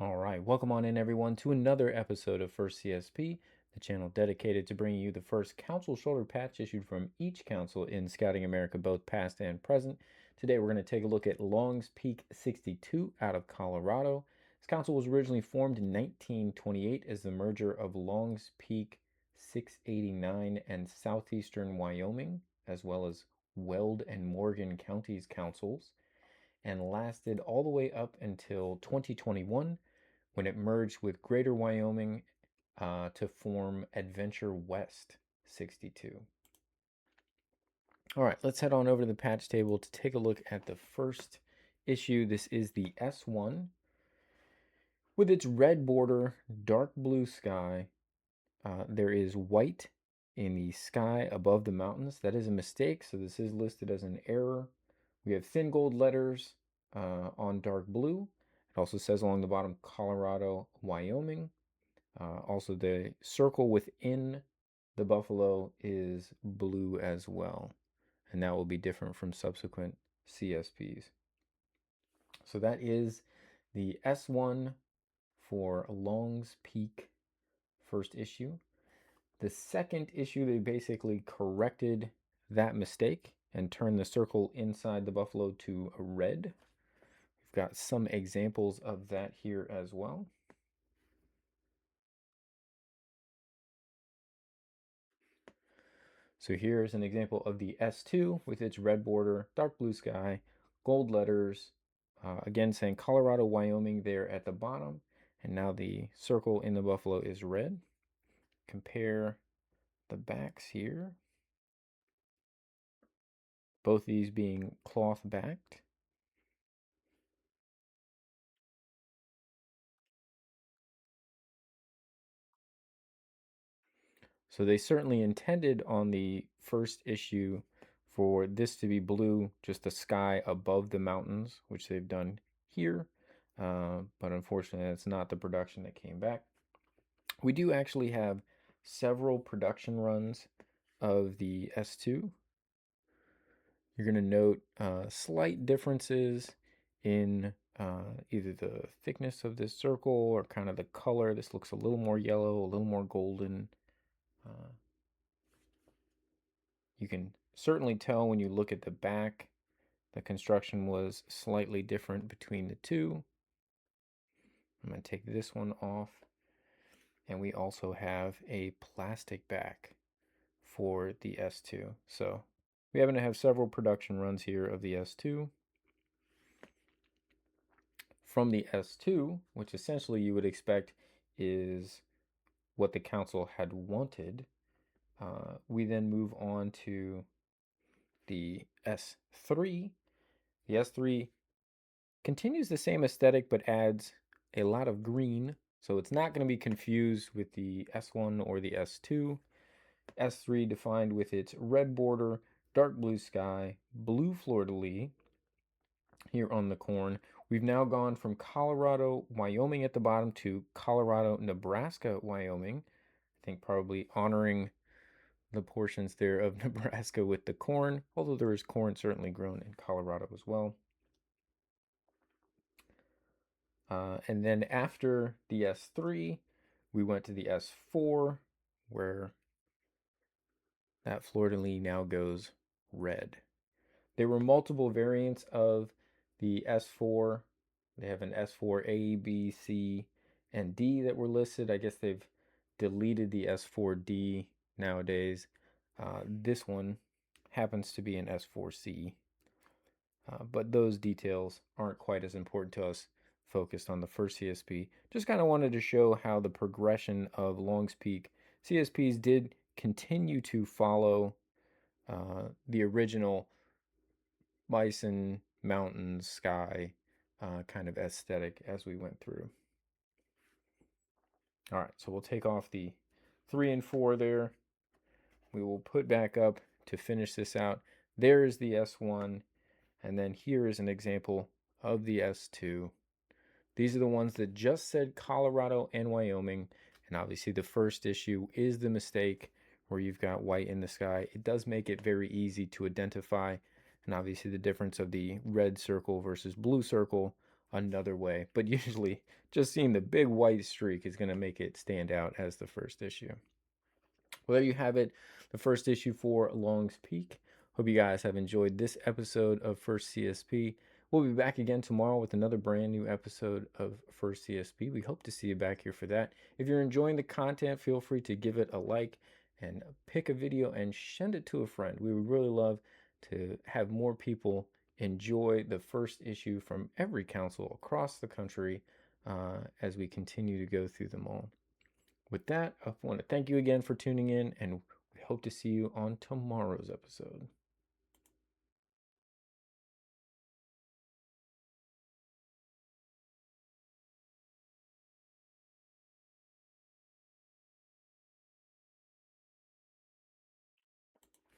All right, welcome on in everyone to another episode of First CSP, the channel dedicated to bringing you the first council shoulder patch issued from each council in Scouting America, both past and present. Today we're going to take a look at Long's Peak 62 out of Colorado. This council was originally formed in 1928 as the merger of Long's Peak 689 and Southeastern Wyoming, as well as Weld and Morgan counties councils, and lasted all the way up until 2021 when it merged with Greater Wyoming to form Adventure West 62. All right, let's head on over to the patch table to take a look at the first issue. This is the S1 with its red border, dark blue sky. There is white in the sky above the mountains. That is a mistake, so this is listed as an error. We have thin gold letters on dark blue. It also says along the bottom, Colorado, Wyoming. Also, the circle within the buffalo is blue as well, and that will be different from subsequent CSPs. So that is the S1 for Long's Peak first issue. The second issue, they basically corrected that mistake and turned the circle inside the buffalo to a red. We've got some examples of that here as well. So here's an example of the S2 with its red border, dark blue sky, gold letters, again saying Colorado, Wyoming there at the bottom, and now the circle in the buffalo is red. Compare the backs here, both these being cloth backed. So they certainly intended on the first issue for this to be blue, just the sky above the mountains, which they've done here. But unfortunately, that's not the production that came back. We do actually have several production runs of the S2. You're going to note slight differences in either the thickness of this circle or kind of the color. This looks a little more yellow, a little more golden. You can certainly tell when you look at the back, the construction was slightly different between the two. I'm going to take this one off. And we also have a plastic back for the S2. So we happen to have several production runs here of the S2. From the S2, which essentially you would expect is what the council had wanted, we then move on to the S3. The S3 continues the same aesthetic but adds a lot of green, so it's not going to be confused with the S1 or the S2. S3 defined with its red border, dark blue sky, blue fleur-de-lis here on the corn. We've now gone from Colorado, Wyoming at the bottom to Colorado, Nebraska, Wyoming. I think probably honoring the portions there of Nebraska with the corn, although there is corn certainly grown in Colorado as well. And then after the S3, we went to the S4, where that fleur-de-lis now goes red. There were multiple variants of the S4. They have an S4A, B, C, and D that were listed. I guess they've deleted the S4D nowadays. This one happens to be an S4C. But those details aren't quite as important to us, focused on the first CSP. Just kind of wanted to show how the progression of Long's Peak CSPs did continue to follow the original bison, mountains, sky kind of aesthetic as we went through. All right, so we'll take off the 3 and 4 there. We will put back up to finish this out. There is the S1, and then here is an example of the S2. These are the ones that just said Colorado and Wyoming, and obviously the first issue is the mistake where you've got white in the sky. It does make it very easy to identify, and obviously the difference of the red circle versus blue circle another way. But usually, just seeing the big white streak is going to make it stand out as the first issue. Well, there you have it, the first issue for Long's Peak. Hope you guys have enjoyed this episode of First CSP. We'll be back again tomorrow with another brand new episode of First CSP. We hope to see you back here for that. If you're enjoying the content, feel free to give it a like and pick a video and send it to a friend. We would really love to have more people enjoy the first issue from every council across the country as we continue to go through them all. With that, I want to thank you again for tuning in, and we hope to see you on tomorrow's episode.